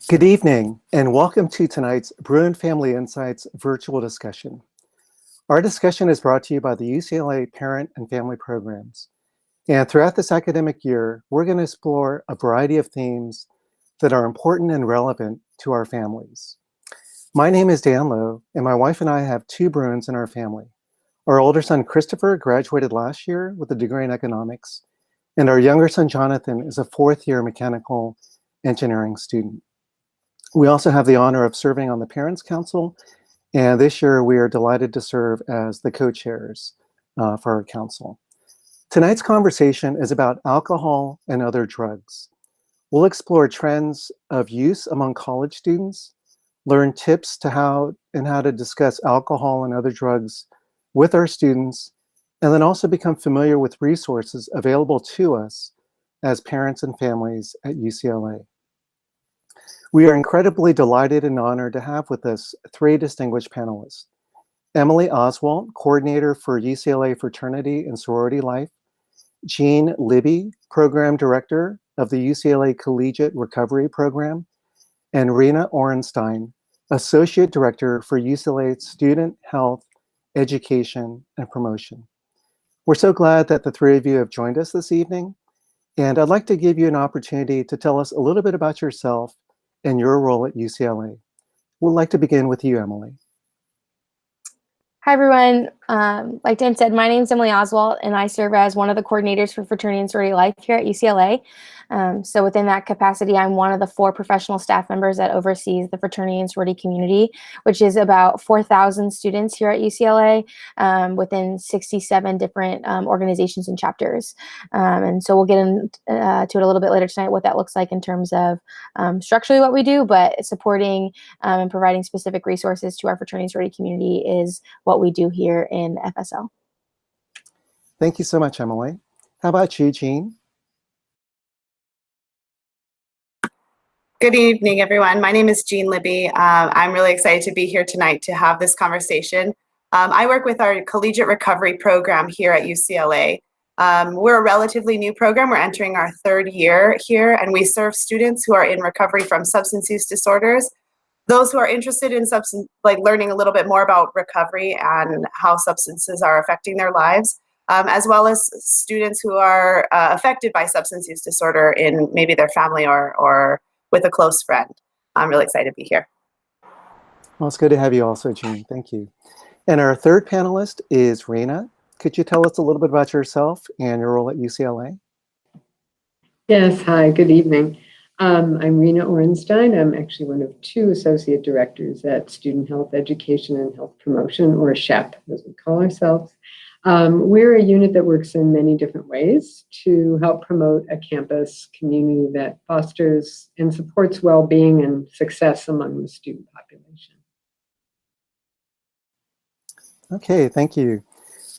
Good evening, and welcome to tonight's Bruin Family Insights virtual discussion. Our discussion is brought to you by the UCLA Parent and Family Programs. And throughout this academic year, we're going to explore a variety of themes that are important and relevant to our families. My name is Dan Lowe, and my wife and I have two Bruins in our family. Our older son, Christopher, graduated last year with a degree in economics, and our younger son, Jonathan, is a fourth-year mechanical engineering student. We also have the honor of serving on the Parents Council, and this year we are delighted to serve as the co-chairs for our council. Tonight's conversation is about alcohol and other drugs. We'll explore trends of use among college students, learn tips to how to discuss alcohol and other drugs with our students, and then also become familiar with resources available to us as parents and families at UCLA. We are incredibly delighted and honored to have with us three distinguished panelists. Emily Oswalt, Coordinator for UCLA Fraternity and Sorority Life, Jean Libby, Program Director of the UCLA Collegiate Recovery Program, and Rena Orenstein, Associate Director for UCLA Student Health, Education, and Promotion. We're so glad that the three of you have joined us this evening, and I'd like to give you an opportunity to tell us a little bit about yourself and your role at UCLA. We'd like to begin with you, Emily. Hi, everyone. Like Dan said, my name is Emily Oswalt, and I serve as one of the coordinators for Fraternity and Sorority Life here at UCLA. So within that capacity, I'm one of the 4 professional staff members that oversees the fraternity and sorority community, which is about 4,000 students here at UCLA within 67 different organizations and chapters. And so we'll get into it a little bit later tonight, what that looks like in terms of structurally what we do, but supporting and providing specific resources to our fraternity and sorority community is what we do here in FSL. Thank you so much, Emily. How about you, Jean? Good evening, everyone. My name is Jean Libby. I'm really excited to be here tonight to have this conversation. I work with our Collegiate Recovery Program here at UCLA. We're a relatively new program. We're entering our 3rd year here, and we serve students who are in recovery from substance use disorders, those who are interested in learning a little bit more about recovery and how substances are affecting their lives, as well as students who are affected by substance use disorder in maybe their family or with a close friend. I'm really excited to be here. Well, it's good to have you also, Jean. Thank you. And our third panelist is Rena. Could you tell us a little bit about yourself and your role at UCLA? Yes, hi, good evening. I'm Rena Orenstein. I'm actually one of 2 associate directors at Student Health, Education, and Health Promotion, or SHEP, as we call ourselves. We're a unit that works in many different ways to help promote a campus community that fosters and supports well-being and success among the student population. Okay, thank you.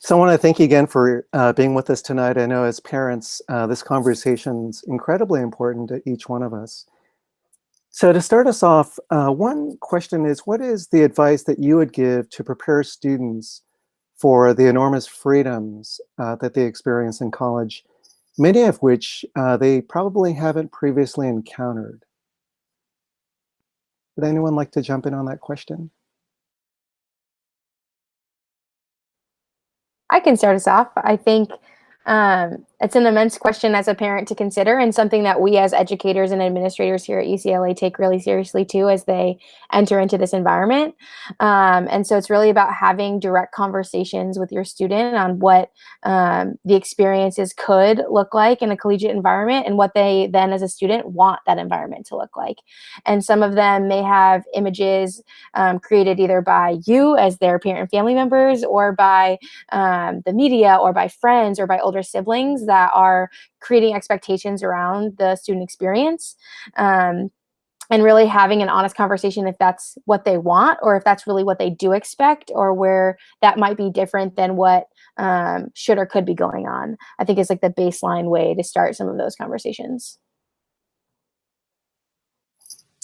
So I want to thank you again for being with us tonight. I know as parents, this conversation is incredibly important to each one of us. So to start us off, one question is, what is the advice that you would give to prepare students for the enormous freedoms that they experience in college, many of which they probably haven't previously encountered? Would anyone like to jump in on that question? I can start us off. I think it's an immense question as a parent to consider, and something that we as educators and administrators here at UCLA take really seriously too as they enter into this environment. And so it's really about having direct conversations with your student on what the experiences could look like in a collegiate environment and what they then as a student want that environment to look like. And some of them may have images created either by you as their parent and family members, or by the media, or by friends, or by older siblings that are creating expectations around the student experience, and really having an honest conversation if that's what they want, or if that's really what they do expect, or where that might be different than what should or could be going on. I think is like the baseline way to start some of those conversations.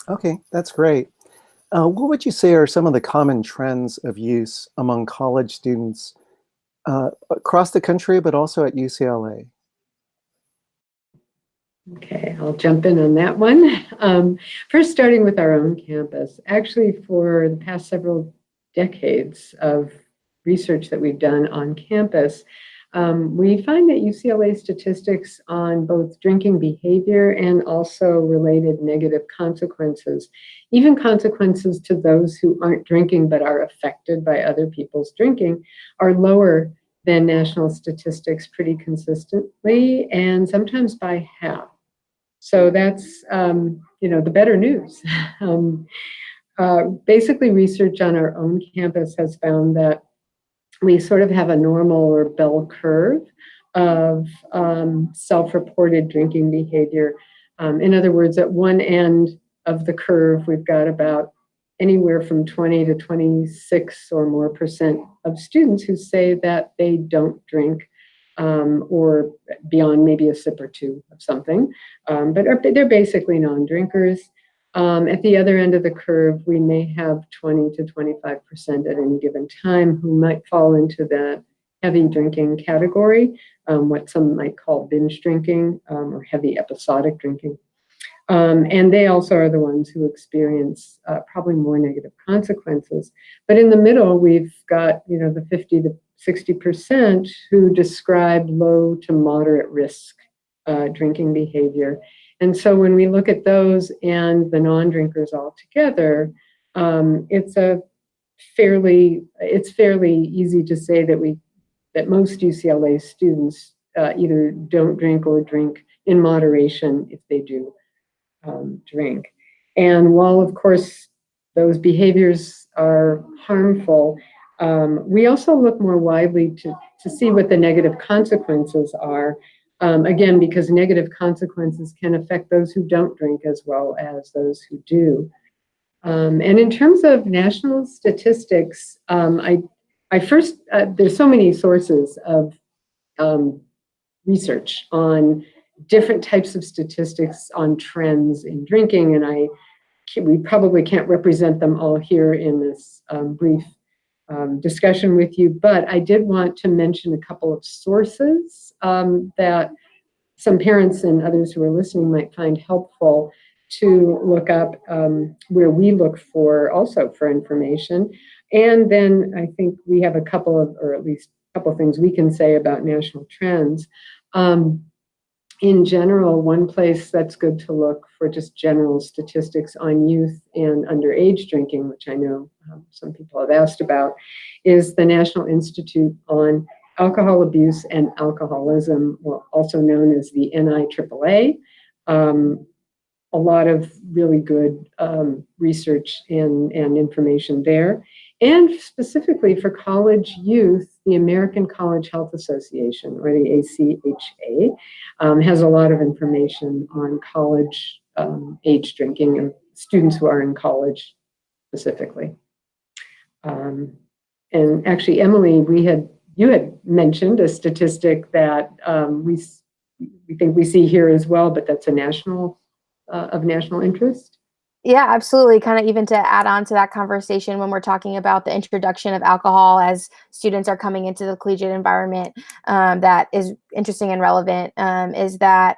Okay, that's great. What would you say are some of the common trends of use among college students across the country, but also at UCLA? Okay, I'll jump in on that one. First, starting with our own campus. Actually, for the past several decades of research that we've done on campus, we find that UCLA statistics on both drinking behavior and also related negative consequences, even consequences to those who aren't drinking but are affected by other people's drinking, are lower than national statistics pretty consistently, and sometimes by half. So that's, the better news. Basically, research on our own campus has found that we sort of have a normal or bell curve of self-reported drinking behavior. In other words, at one end of the curve, we've got about anywhere from 20 to 26 or more % of students who say that they don't drink, or beyond maybe a sip or two of something, but they're basically non-drinkers. At the other end of the curve, we may have 20 to 25% at any given time who might fall into the heavy drinking category, what some might call binge drinking, or heavy episodic drinking. And they also are the ones who experience probably more negative consequences. But in the middle, we've got, the 50 to 60% who describe low to moderate risk drinking behavior. And so when we look at those and the non-drinkers all together, it's fairly easy to say that most UCLA students either don't drink or drink in moderation if they do drink. And while, of course, those behaviors are harmful, we also look more widely to see what the negative consequences are. Again, because negative consequences can affect those who don't drink as well as those who do. And in terms of national statistics, there's so many sources of research on different types of statistics on trends in drinking, and we probably can't represent them all here in this brief discussion with you, but I did want to mention a couple of sources that some parents and others who are listening might find helpful to look up, where we look for information. And then I think we have or at least a couple of things we can say about national trends. In general, one place that's good to look for just general statistics on youth and underage drinking, which I know some people have asked about, is the National Institute on Alcohol Abuse and Alcoholism, also known as the NIAAA. A lot of really good research and information there. And specifically for college youth, the American College Health Association, or the ACHA, has a lot of information on college age drinking and students who are in college specifically. And actually, Emily, you had mentioned a statistic that we think we see here as well, but that's of national interest. Yeah, absolutely. Kind of even to add on to that conversation when we're talking about the introduction of alcohol as students are coming into the collegiate environment, that is interesting and relevant, is that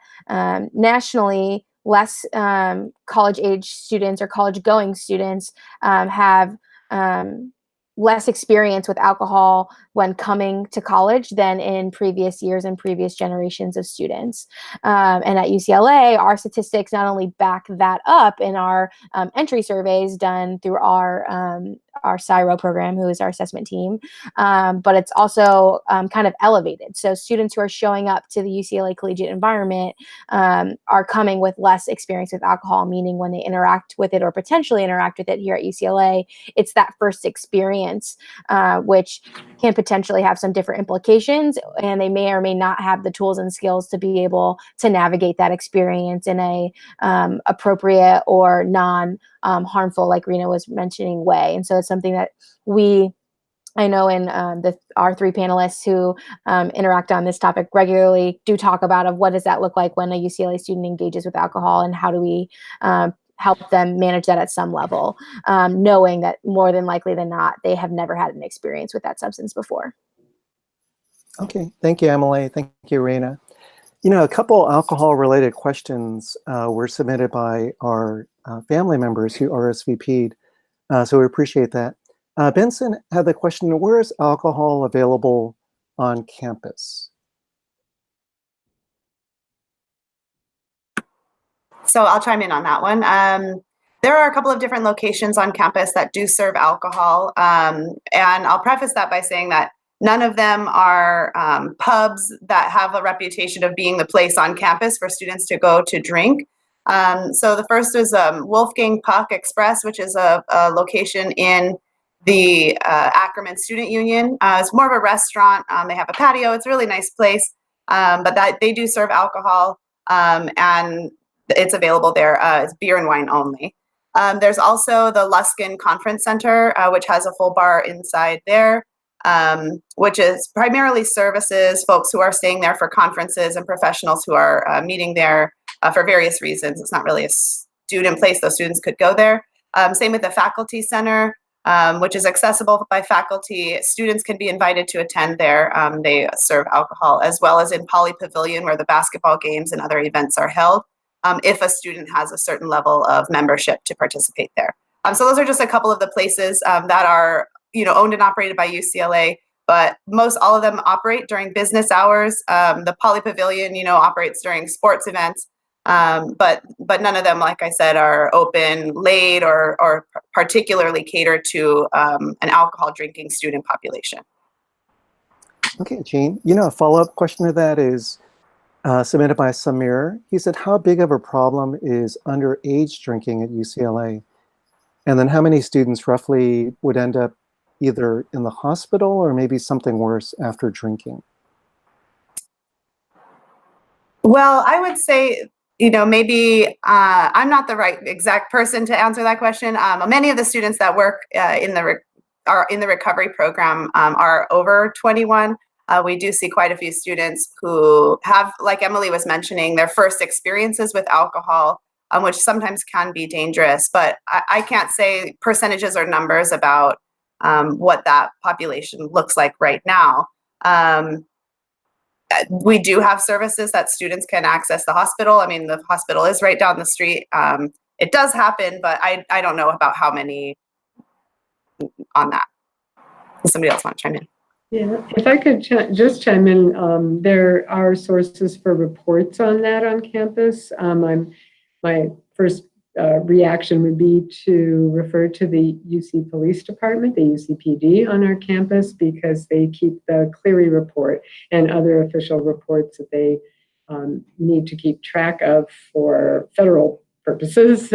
nationally, less college age students or college going students have less experience with alcohol when coming to college than in previous years and previous generations of students. And at UCLA, our statistics not only back that up in our entry surveys done through our CIRO program, who is our assessment team, but it's also kind of elevated. So students who are showing up to the UCLA collegiate environment are coming with less experience with alcohol, meaning when they interact with it or potentially interact with it here at UCLA, it's that first experience, which can potentially have some different implications, and they may or may not have the tools and skills to be able to navigate that experience in a appropriate or non-harmful, like Rena was mentioning, way. And so it's something that I know in our three panelists who interact on this topic regularly do talk about of what does that look like when a UCLA student engages with alcohol, and how do we help them manage that at some level, knowing that more than likely than not, they have never had an experience with that substance before. Okay, thank you, Emily. Thank you, Rena. You know, a couple alcohol-related questions were submitted by our family members who RSVP'd, so we appreciate that. Benson had the question, where is alcohol available on campus? So I'll chime in on that one. There are a couple of different locations on campus that do serve alcohol. And I'll preface that by saying that none of them are pubs that have a reputation of being the place on campus for students to go to drink. So the first is Wolfgang Puck Express, which is a location in the Ackerman Student Union. It's more of a restaurant. They have a patio. It's a really nice place, but that they do serve alcohol, and it's available there. It's beer and wine only. There's also the Luskin Conference Center, which has a full bar inside there, which is primarily services folks who are staying there for conferences and professionals who are meeting there for various reasons. It's not really a student place, though students could go there. Same with the Faculty Center, which is accessible by faculty. Students can be invited to attend there. They serve alcohol, as well as in Poly Pavilion, where the basketball games and other events are held, if a student has a certain level of membership to participate there. So those are just a couple of the places that are, owned and operated by UCLA, but most all of them operate during business hours. The Poly Pavilion, operates during sports events, but none of them, like I said, are open late or particularly catered to an alcohol drinking student population. Okay, Jean, a follow-up question to that is submitted by Samir. He said, how big of a problem is underage drinking at UCLA? And then how many students roughly would end up either in the hospital or maybe something worse after drinking? Well, I would say, maybe I'm not the right exact person to answer that question. Many of the students that work in the recovery program are over 21. We do see quite a few students who have, like Emily was mentioning, their first experiences with alcohol, which sometimes can be dangerous. But I can't say percentages or numbers about what that population looks like right now. We do have services that students can access the hospital. I mean, the hospital is right down the street. It does happen, but I don't know about how many on that. Does somebody else want to chime in? Yeah, if I could just chime in, there are sources for reports on that on campus. My first reaction would be to refer to the UC Police Department, the UCPD on our campus, because they keep the Cleary report and other official reports that they need to keep track of for federal purposes.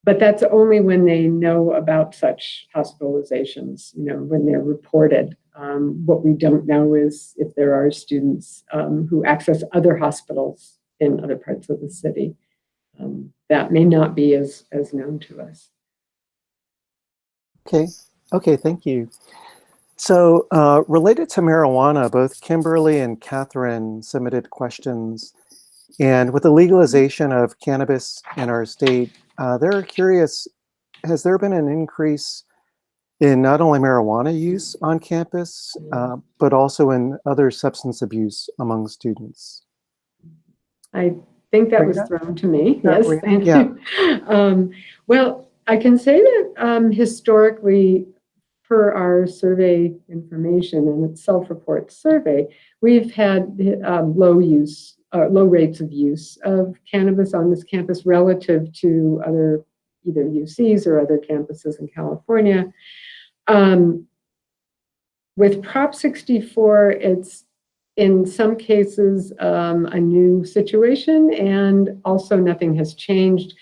But that's only when they know about such hospitalizations, when they're reported. What we don't know is if there are students who access other hospitals in other parts of the city. That may not be as known to us. Okay, thank you. So related to marijuana, both Kimberly and Catherine submitted questions. And with the legalization of cannabis in our state, they're curious, has there been an increase in not only marijuana use on campus, but also in other substance abuse among students? I think that was thrown to me. Yes, thank you. Well, I can say that historically, per our survey information and its self-report survey, we've had low rates of use of cannabis on this campus relative to other either UCs or other campuses in California. With Prop 64, it's in some cases a new situation, and also nothing has changed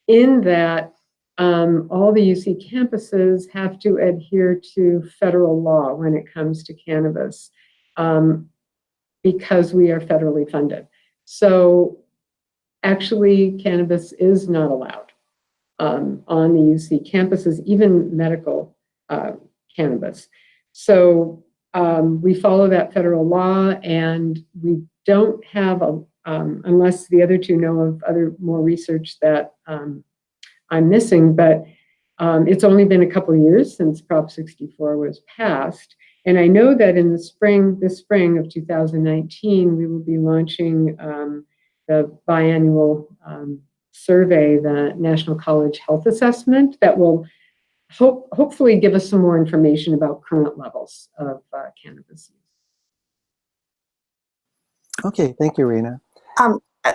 in that all the UC campuses have to adhere to federal law when it comes to cannabis because we are federally funded. So actually, cannabis is not allowed on the UC campuses, even medical cannabis. So we follow that federal law, and we don't have, unless the other two know of other more research that I'm missing, but it's only been a couple of years since Prop 64 was passed. And I know that in this spring of 2019, we will be launching the biannual survey, the National College Health Assessment, that will hopefully give us some more information about current levels of cannabis use. Okay, thank you, Rena.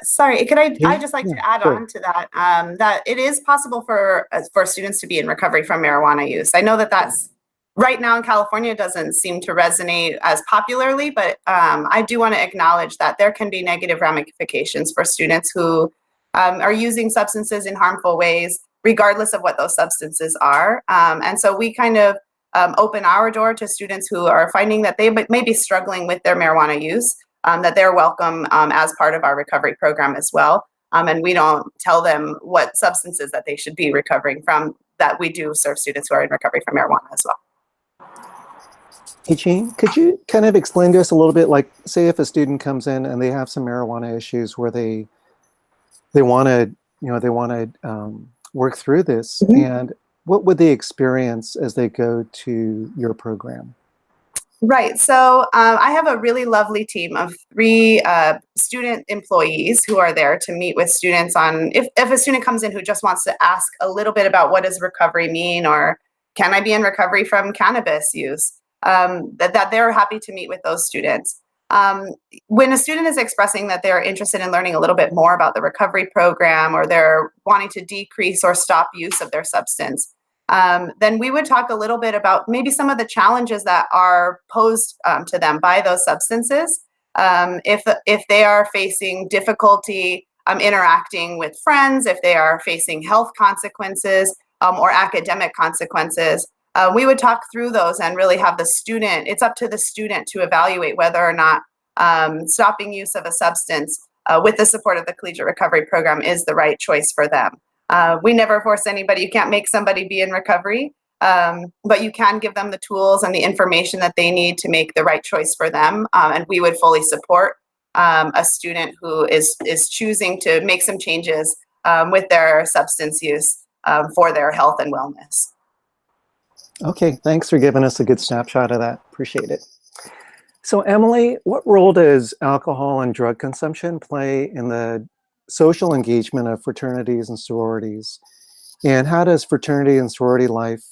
Sorry, could I just like Yeah, to add sure. on to that, that it is possible for students to be in recovery from marijuana use. I know that that's right now in California doesn't seem to resonate as popularly, but I do want to acknowledge that there can be negative ramifications for students who are using substances in harmful ways, regardless of what those substances are. And so we kind of open our door to students who are finding that they may be struggling with their marijuana use, that they're welcome as part of our recovery program as well. And we don't tell them what substances that they should be recovering from, that we do serve students who are in recovery from marijuana as well. Hey, Jean, could you kind of explain to us a little bit, like, say if a student comes in and they have some marijuana issues where they want to, work through this, and what would they experience as they go to your program? Right. So I have a really lovely team of 3 student employees who are there to meet with students on if a student comes in who just wants to ask a little bit about what does recovery mean, or can I be in recovery from cannabis use, that they're happy to meet with those students. When a student is expressing that they're interested in learning a little bit more about the recovery program, or they're wanting to decrease or stop use of their substance, then we would talk a little bit about maybe some of the challenges that are posed to them by those substances. If they are facing difficulty interacting with friends, if they are facing health consequences or academic consequences, we would talk through those and really have the student, it's up to the student to evaluate whether or not stopping use of a substance with the support of the collegiate recovery program is the right choice for them. We never force anybody. You can't make somebody be in recovery, but you can give them the tools and the information that they need to make the right choice for them. And we would fully support a student who is choosing to make some changes with their substance use for their health and wellness. Okay, thanks for giving us a good snapshot of that. Appreciate it. So Emily, what role does alcohol and drug consumption play in the social engagement of fraternities and sororities? And how does fraternity and sorority life,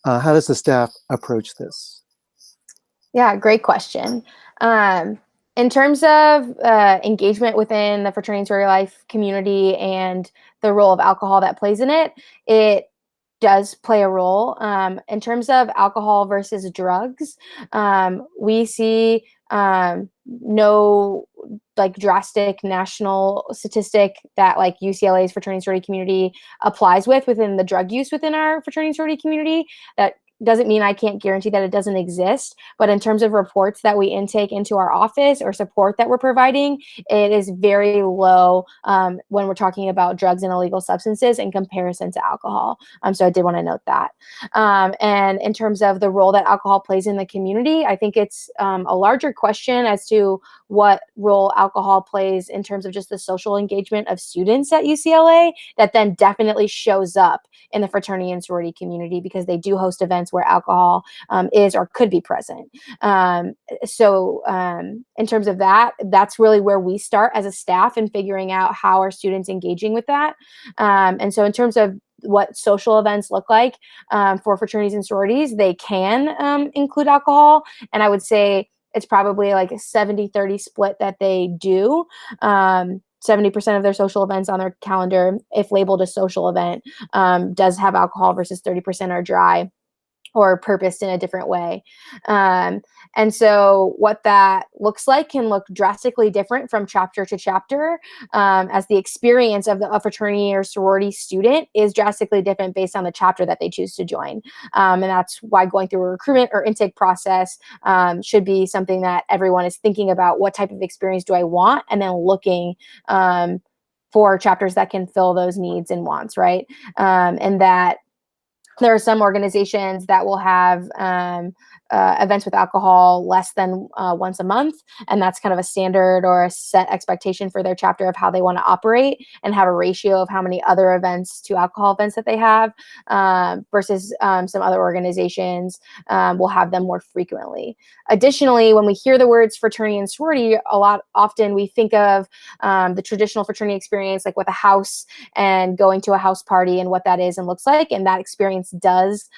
how does the staff approach this? Yeah, great question. In terms of engagement within the fraternity and sorority life community and the role of alcohol that plays in it, it does play a role. In terms of alcohol versus drugs, we see no like drastic national statistic that like UCLA's fraternity and sorority community applies within the drug use within our fraternity and sorority community. That doesn't mean I can't guarantee that it doesn't exist, but in terms of reports that we intake into our office or support that we're providing, it is very low when we're talking about drugs and illegal substances in comparison to alcohol. So I did want to note that. And in terms of the role that alcohol plays in the community, I think it's a larger question as to what role alcohol plays in terms of just the social engagement of students at UCLA that then definitely shows up in the fraternity and sorority community, because they do host events where alcohol is or could be present. So in terms of that, that's really where we start as a staff in figuring out how are students engaging with that. And so in terms of what social events look like for fraternities and sororities, they can include alcohol. And I would say it's probably like a 70-30 split that they do. 70% of their social events on their calendar, if labeled a social event, does have alcohol, versus 30% are dry or purposed in a different way. And so what that looks like can look drastically different from chapter to chapter, as the experience of a fraternity or sorority student is drastically different based on the chapter that they choose to join. And that's why going through a recruitment or intake process should be something that everyone is thinking about. What type of experience do I want? And then looking for chapters that can fill those needs and wants, right? And that there are some organizations that will have events with alcohol less than once a month, and that's kind of a standard or a set expectation for their chapter of how they want to operate, and have a ratio of how many other events to alcohol events that they have, versus some other organizations will have them more frequently. Additionally, when we hear the words fraternity and sorority, often we think of the traditional fraternity experience, like with a house and going to a house party and what that is and looks like. And that experience does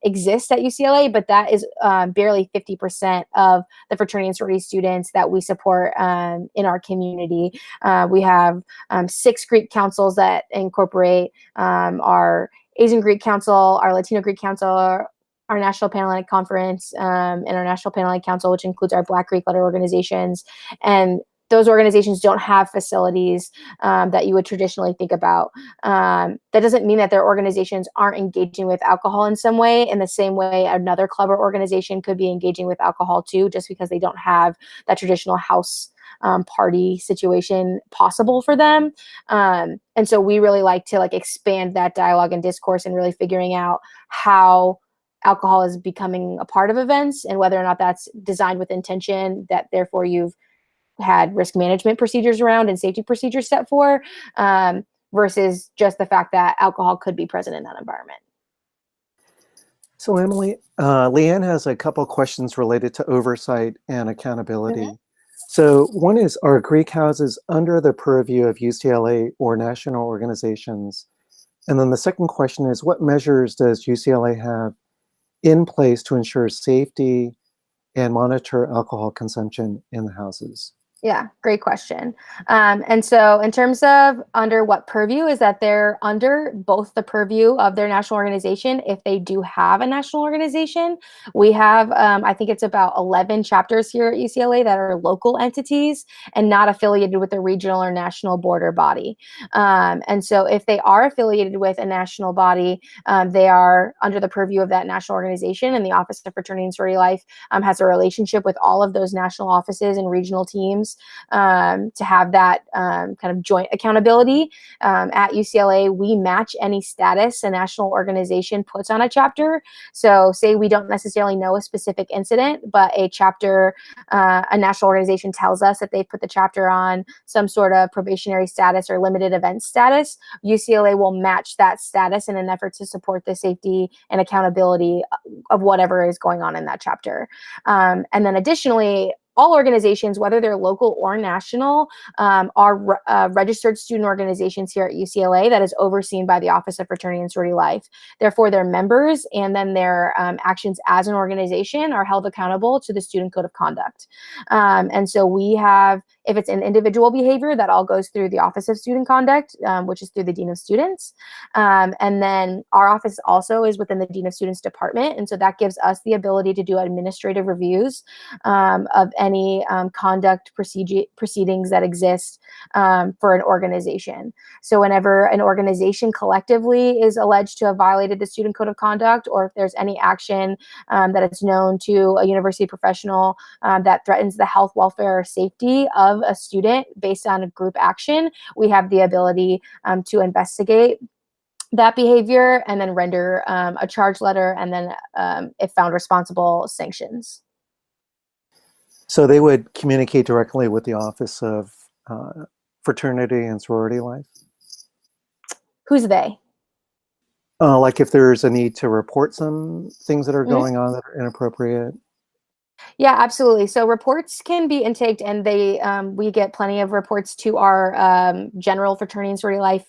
exist at UCLA, but that is barely 50% of the fraternity and sorority students that we support in our community. We have 6 Greek councils that incorporate our Asian Greek Council, our Latino Greek Council, our National Panhellenic Conference, and our National Panhellenic Council, which includes our Black Greek letter organizations. And those organizations don't have facilities that you would traditionally think about. That doesn't mean that their organizations aren't engaging with alcohol in some way, in the same way another club or organization could be engaging with alcohol too, just because they don't have that traditional house party situation possible for them. And so we really like to expand that dialogue and discourse, and really figuring out how alcohol is becoming a part of events, and whether or not that's designed with intention, that therefore you've had risk management procedures around and safety procedures set for, versus just the fact that alcohol could be present in that environment. So Emily, Leanne has a couple questions related to oversight and accountability. Mm-hmm. So one is, are Greek houses under the purview of UCLA or national organizations? And then the second question is, what measures does UCLA have in place to ensure safety and monitor alcohol consumption in the houses? Yeah, great question. And so in terms of under what purview, is that they're under both the purview of their national organization, if they do have a national organization. We have, I think it's about 11 chapters here at UCLA that are local entities and not affiliated with a regional or national board or body. And so if they are affiliated with a national body, they are under the purview of that national organization, and the Office of Fraternity and Sorority Life has a relationship with all of those national offices and regional teams to have that kind of joint accountability. At UCLA, we match any status a national organization puts on a chapter. So say we don't necessarily know a specific incident, but a chapter, a national organization tells us that they've put the chapter on some sort of probationary status or limited event status, UCLA will match that status in an effort to support the safety and accountability of whatever is going on in that chapter. And then additionally, all organizations, whether they're local or national, are registered student organizations here at UCLA that is overseen by the Office of Fraternity and Sorority Life. Therefore, their members and then their actions as an organization are held accountable to the Student Code of Conduct. And so we have, if it's an individual behavior, that all goes through the Office of Student Conduct, which is through the Dean of Students. And then our office also is within the Dean of Students department. And so that gives us the ability to do administrative reviews of any conduct proceedings that exist for an organization. So whenever an organization collectively is alleged to have violated the Student Code of Conduct, or if there's any action that is known to a university professional that threatens the health, welfare, or safety of a student based on a group action, we have the ability to investigate that behavior and then render a charge letter, and then if found responsible, sanctions. So they would communicate directly with the Office of Fraternity and Sorority Life? Who's they? Like if there's a need to report some things that are going on that are inappropriate? Yeah, absolutely. So reports can be intaked, and they we get plenty of reports to our general Fraternity and Sorority Life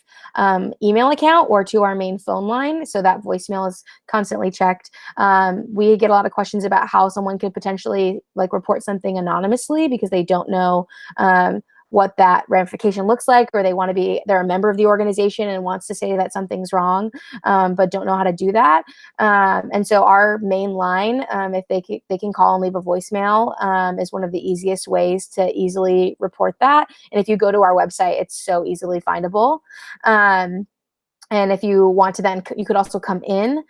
email account, or to our main phone line. So that voicemail is constantly checked. We get a lot of questions about how someone could potentially report something anonymously because they don't know what that ramification looks like, or they're a member of the organization and wants to say that something's wrong, but don't know how to do that. And so our main line, if they can call and leave a voicemail, is one of the easiest ways to easily report that. And if you go to our website, it's so easily findable. And if you want to, then you could also come in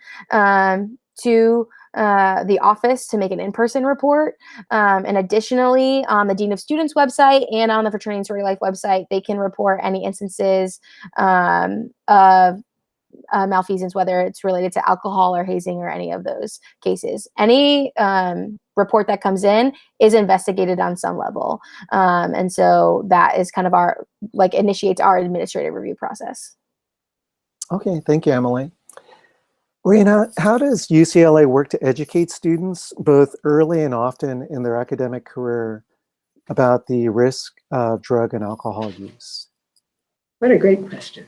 to the office to make an in-person report. And additionally, on the Dean of Students website and on the Fraternity and Sorority Life website, they can report any instances of malfeasance, whether it's related to alcohol or hazing or any of those cases. Any report that comes in is investigated on some level. And so that is kind of our, like, initiates our administrative review process. Okay, thank you, Emily. Rena, how does UCLA work to educate students both early and often in their academic career about the risk of drug and alcohol use? What a great question.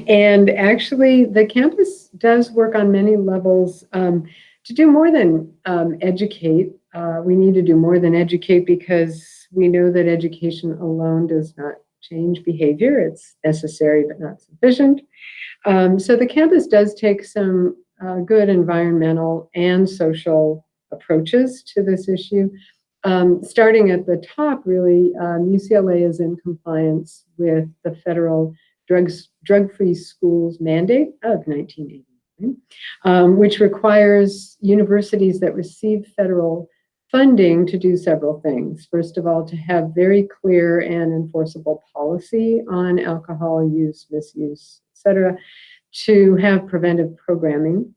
And actually, the campus does work on many levels to do more than educate. We need to do more than educate because we know that education alone does not change behavior. It's necessary but not sufficient. So the campus does take some good environmental and social approaches to this issue. Starting at the top, really, UCLA is in compliance with the federal drug-free schools mandate of 1989, which requires universities that receive federal funding to do several things. First of all, to have very clear and enforceable policy on alcohol use, misuse, et cetera, to have preventive programming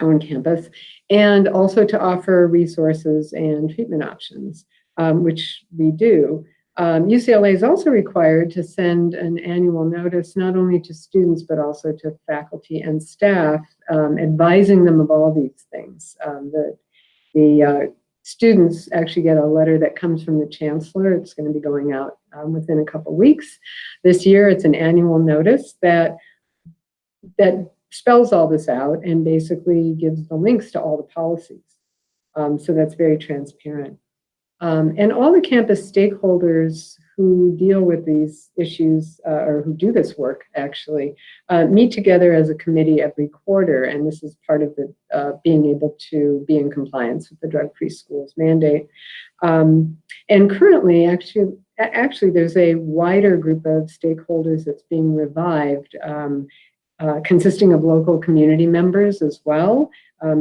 on campus, and also to offer resources and treatment options, which we do. UCLA is also required to send an annual notice not only to students but also to faculty and staff, advising them of all these things. The students actually get a letter that comes from the chancellor. It's going to be going out within a couple weeks. This year, it's an annual notice that spells all this out and basically gives the links to all the policies. So that's very transparent. And all the campus stakeholders who deal with these issues or who do this work actually meet together as a committee every quarter. And this is part of the being able to be in compliance with the drug-free schools mandate. And currently, actually, there's a wider group of stakeholders that's being revived, consisting of local community members as well,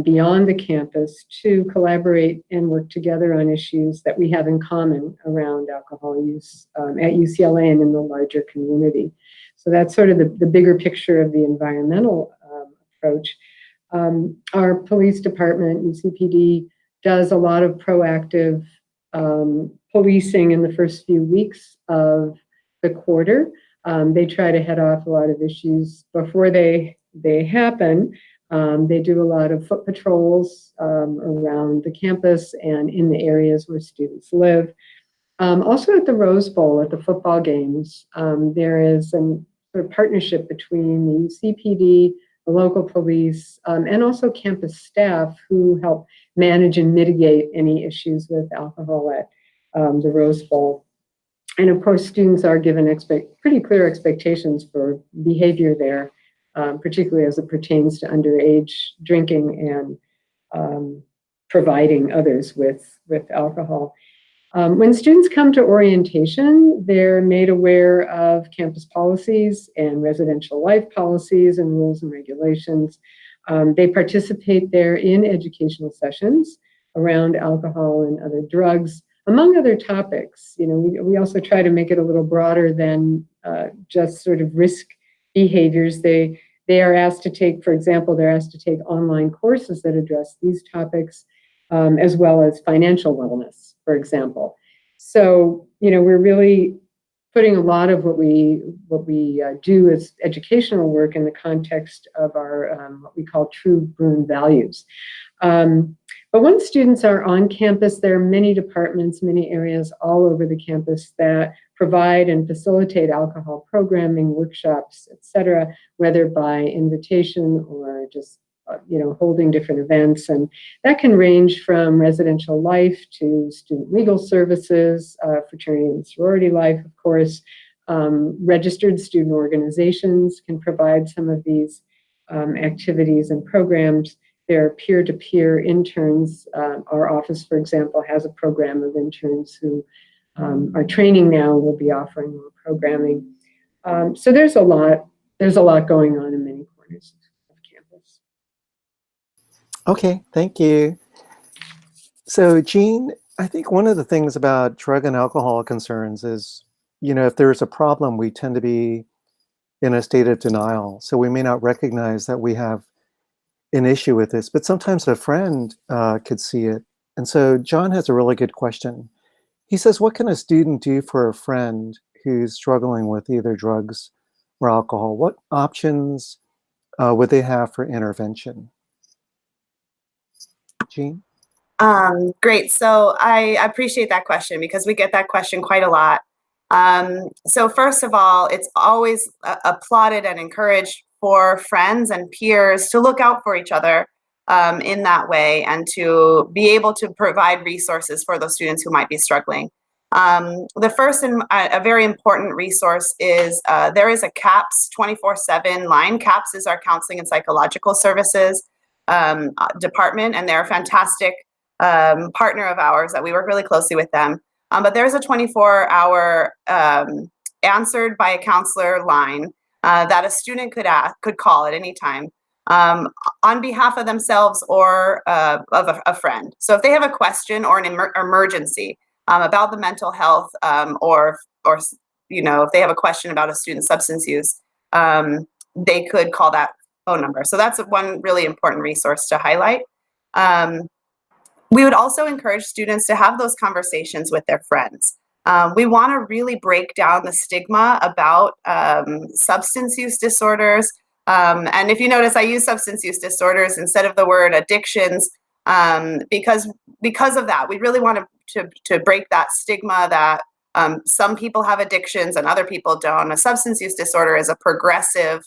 beyond the campus, to collaborate and work together on issues that we have in common around alcohol use at UCLA and in the larger community. So that's sort of the bigger picture of the environmental approach. Our police department, UCPD, does a lot of proactive policing in the first few weeks of the quarter. They try to head off a lot of issues before they happen. They do a lot of foot patrols around the campus and in the areas where students live. Also at the Rose Bowl, at the football games, there is a sort of partnership between the UCPD, the local police, and also campus staff who help manage and mitigate any issues with alcohol at the Rose Bowl. And of course, students are given pretty clear expectations for behavior there, particularly as it pertains to underage drinking and providing others with alcohol. When students come to orientation, they're made aware of campus policies and residential life policies and rules and regulations. They participate there in educational sessions around alcohol and other drugs, among other topics. You know, we also try to make it a little broader than just sort of risk behaviors. They are asked to take, for example, they're asked to take online courses that address these topics, as well as financial wellness, for example. So, you know, we're really putting a lot of what we do as educational work in the context of our what we call true Bruin values. But once students are on campus, there are many departments, many areas all over the campus that provide and facilitate alcohol programming, workshops, et cetera, whether by invitation or just holding different events. And that can range from residential life to student legal services, fraternity and sorority life, of course. Registered student organizations can provide some of these activities and programs. There are peer-to-peer interns. Our office, for example, has a program of interns who are training now, will be offering more programming. So there's a lot going on in many corners of campus. Okay, thank you. So Jean, I think one of the things about drug and alcohol concerns is, if there's a problem, we tend to be in a state of denial. So we may not recognize that we have an issue with this, but sometimes a friend could see it. And so John has a really good question. He says, what can a student do for a friend who's struggling with either drugs or alcohol? What options would they have for intervention? Jean? Great. So I appreciate that question because we get that question quite a lot. So first of all, it's always applauded and encouraged for friends and peers to look out for each other in that way and to be able to provide resources for those students who might be struggling. The first and a very important resource is there is a CAPS 24/7 line. CAPS is our Counseling and Psychological Services department, and they're a fantastic partner of ours that we work really closely with them. But there's a 24-hour answered by a counselor line that a student could call at any time on behalf of themselves or of a friend. So if they have a question or an emergency about the mental health or if they have a question about a student's substance use, they could call that phone number. So that's one really important resource to highlight. We would also encourage students to have those conversations with their friends. We want to really break down the stigma about substance use disorders. And if you notice, I use substance use disorders instead of the word addictions because of that. We really want to break that stigma that some people have addictions and other people don't. A substance use disorder is a progressive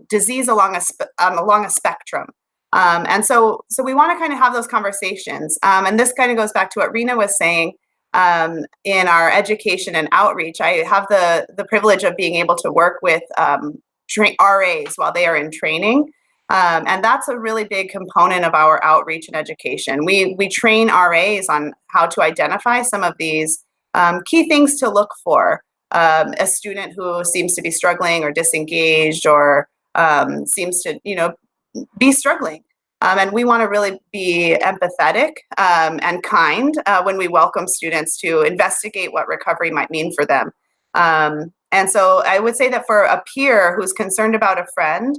disease along a spectrum. And so we want to kind of have those conversations. And this kind of goes back to what Rena was saying in our education and outreach. I have the privilege of being able to work with RAs while they are in training. And that's a really big component of our outreach and education. We train RAs on how to identify some of these key things to look for. A student who seems to be struggling or disengaged or seems to, be struggling. And we want to really be empathetic and kind when we welcome students to investigate what recovery might mean for them. And so I would say that for a peer who's concerned about a friend,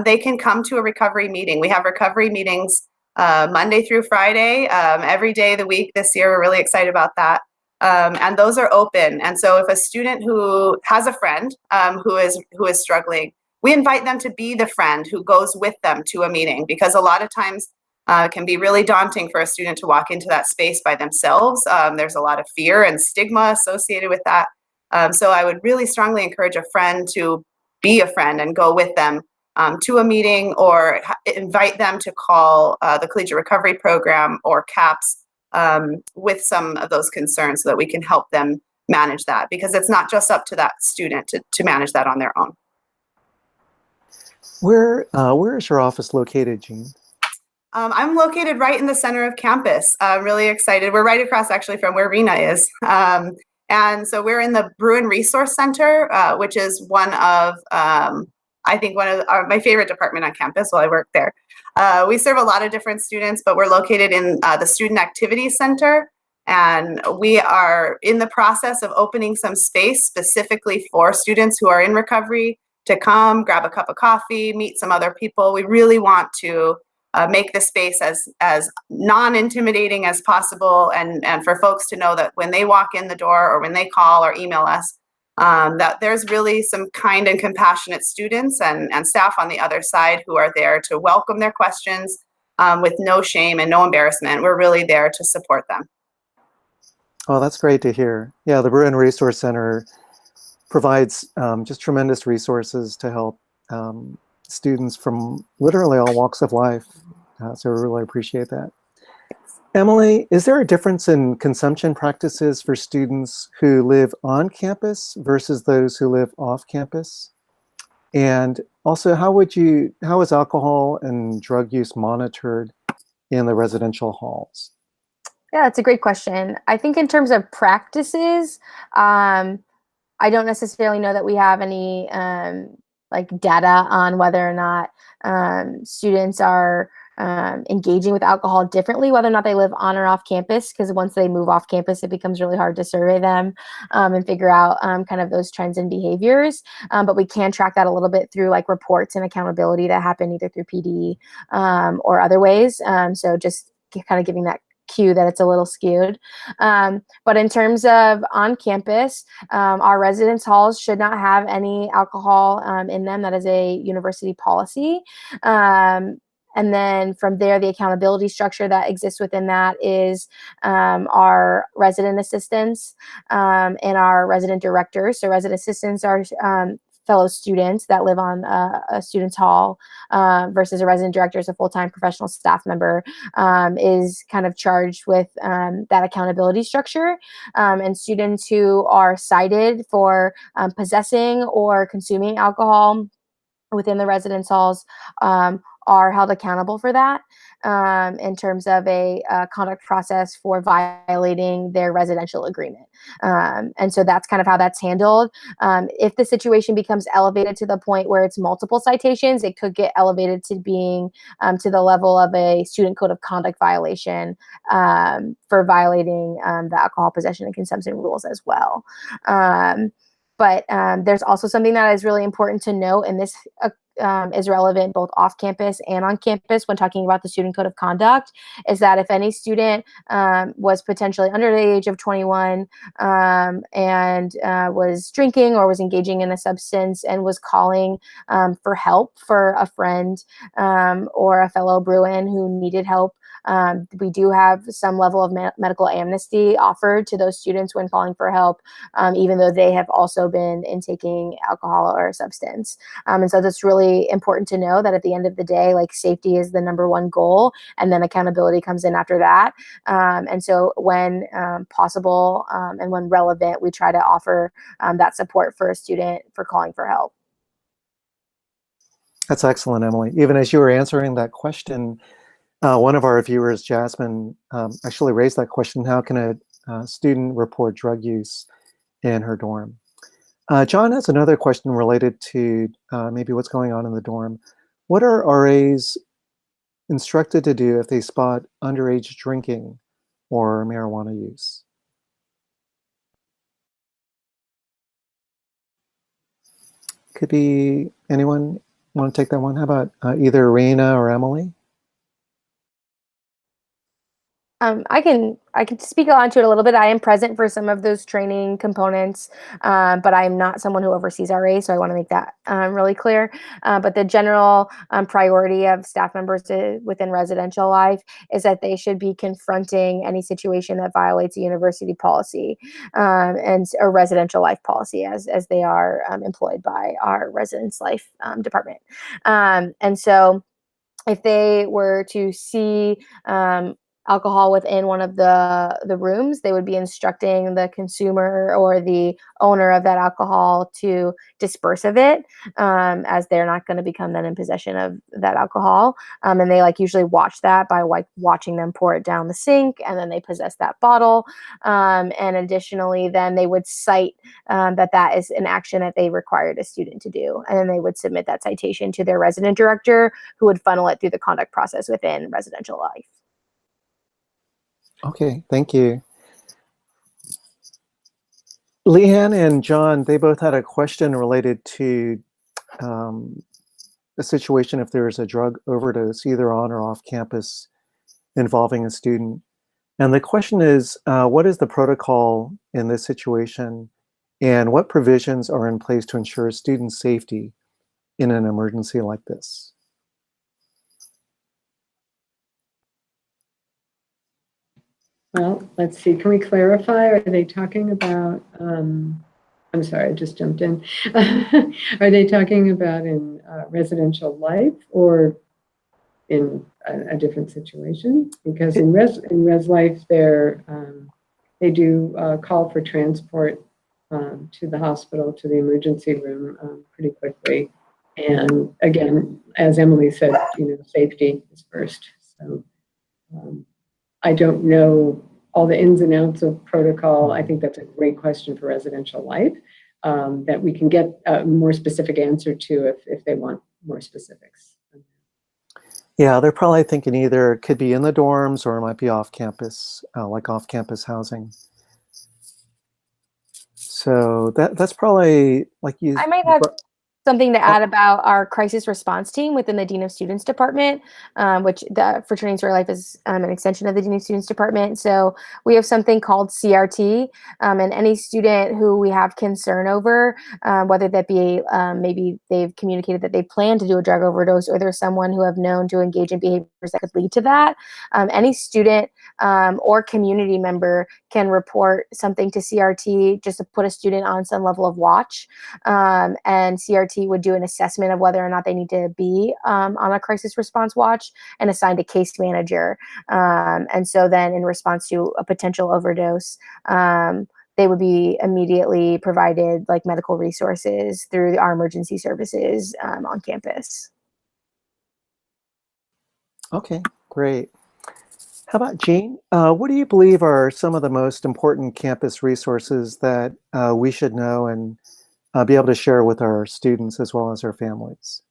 they can come to a recovery meeting. We have recovery meetings Monday through Friday, every day of the week this year. We're really excited about that. And those are open. And so if a student who has a friend who is struggling, we invite them to be the friend who goes with them to a meeting, because a lot of times it can be really daunting for a student to walk into that space by themselves. There's a lot of fear and stigma associated with that. So I would really strongly encourage a friend to be a friend and go with them to a meeting, or invite them to call the Collegiate Recovery Program or CAPS with some of those concerns so that we can help them manage that, because it's not just up to that student to manage that on their own. Where is your office located, Jean? I'm located right in the center of campus. I'm really excited. We're right across actually from where Rena is. And so we're in the Bruin Resource Center, which is one of my favorite department on campus while I work there. We serve a lot of different students, but we're located in the Student Activity Center. And we are in the process of opening some space specifically for students who are in recovery to come, grab a cup of coffee, meet some other people. We really want to make the space as non-intimidating as possible, and for folks to know that when they walk in the door or when they call or email us, that there's really some kind and compassionate students and staff on the other side who are there to welcome their questions with no shame and no embarrassment. We're really there to support them. Oh, that's great to hear. Yeah, the Bruin Resource Center provides just tremendous resources to help students from literally all walks of life. So we really appreciate that. Emily, is there a difference in consumption practices for students who live on campus versus those who live off campus? And also, how is alcohol and drug use monitored in the residential halls? Yeah, that's a great question. I think in terms of practices, I don't necessarily know that we have any like data on whether or not students are engaging with alcohol differently, whether or not they live on or off campus, because once they move off campus, it becomes really hard to survey them and figure out kind of those trends and behaviors. But we can track that a little bit through like reports and accountability that happen either through PD or other ways. So just kind of giving that cue that it's a little skewed. But in terms of on campus, our residence halls should not have any alcohol in them. That is a university policy. And then from there, the accountability structure that exists within that is our resident assistants and our resident directors. So resident assistants are fellow students that live on a student's hall versus a resident director is a full-time professional staff member is kind of charged with that accountability structure. And students who are cited for possessing or consuming alcohol within the residence halls are held accountable for that in terms of a conduct process for violating their residential agreement. And so that's kind of how that's handled. If the situation becomes elevated to the point where it's multiple citations, it could get elevated to being to the level of a student code of conduct violation for violating the alcohol possession and consumption rules as well. But there's also something that is really important to note, and this is relevant both off campus and on campus when talking about the student code of conduct, is that if any student was potentially under the age of 21 and was drinking or was engaging in a substance and was calling for help for a friend or a fellow Bruin who needed help, we do have some level of medical amnesty offered to those students when calling for help, even though they have also been intaking alcohol or a substance. And so that's really important to know that at the end of the day, like safety is the number one goal, and then accountability comes in after that. And so when possible and when relevant, we try to offer that support for a student for calling for help. That's excellent, Emily. Even as you were answering that question, one of our viewers, Jasmine, actually raised that question: how can a student report drug use in her dorm? John has another question related to maybe what's going on in the dorm. What are RAs instructed to do if they spot underage drinking or marijuana use? Could be anyone want to take that one? How about either Rena or Emily? I can speak on to it a little bit. I am present for some of those training components, but I'm not someone who oversees RA, so I want to make that really clear. But the general priority of staff members within residential life is that they should be confronting any situation that violates a university policy and a residential life policy as they are employed by our residence life department. And so if they were to see alcohol within one of the rooms, they would be instructing the consumer or the owner of that alcohol to disperse of it, as they're not going to become then in possession of that alcohol. And they usually watch that by watching them pour it down the sink, and then they possess that bottle. And additionally, then they would cite that is an action that they required a student to do. And then they would submit that citation to their resident director, who would funnel it through the conduct process within residential life. Okay, thank you. Leanne and John, they both had a question related to a situation if there's a drug overdose, either on or off campus, involving a student. And the question is, what is the protocol in this situation, and what provisions are in place to ensure student safety in an emergency like this? Well, let's see. Can we clarify? Are they talking about, I'm sorry, I just jumped in. Are they talking about in residential life or in a different situation? Because in res life, they do call for transport to the hospital, to the emergency room pretty quickly. And again, as Emily said, safety is first. So I don't know all the ins and outs of protocol. I think that's a great question for residential life that we can get a more specific answer to if they want more specifics. Yeah, they're probably thinking either it could be in the dorms or it might be off campus, like off campus housing. So that's probably like I might have something to Oh. add about our crisis response team within the Dean of Students Department, which the Fraternity Sorority Life is an extension of the Dean of Students Department. So we have something called CRT, and any student who we have concern over, whether that be maybe they've communicated that they plan to do a drug overdose, or there's someone who have known to engage in behaviors that could lead to that, any student or community member can report something to CRT just to put a student on some level of watch. And CRT would do an assessment of whether or not they need to be on a crisis response watch and assigned a case manager. And so then in response to a potential overdose, they would be immediately provided like medical resources through our emergency services on campus. Okay, great. How about Jean? What do you believe are some of the most important campus resources that we should know and be able to share with our students as well as our families?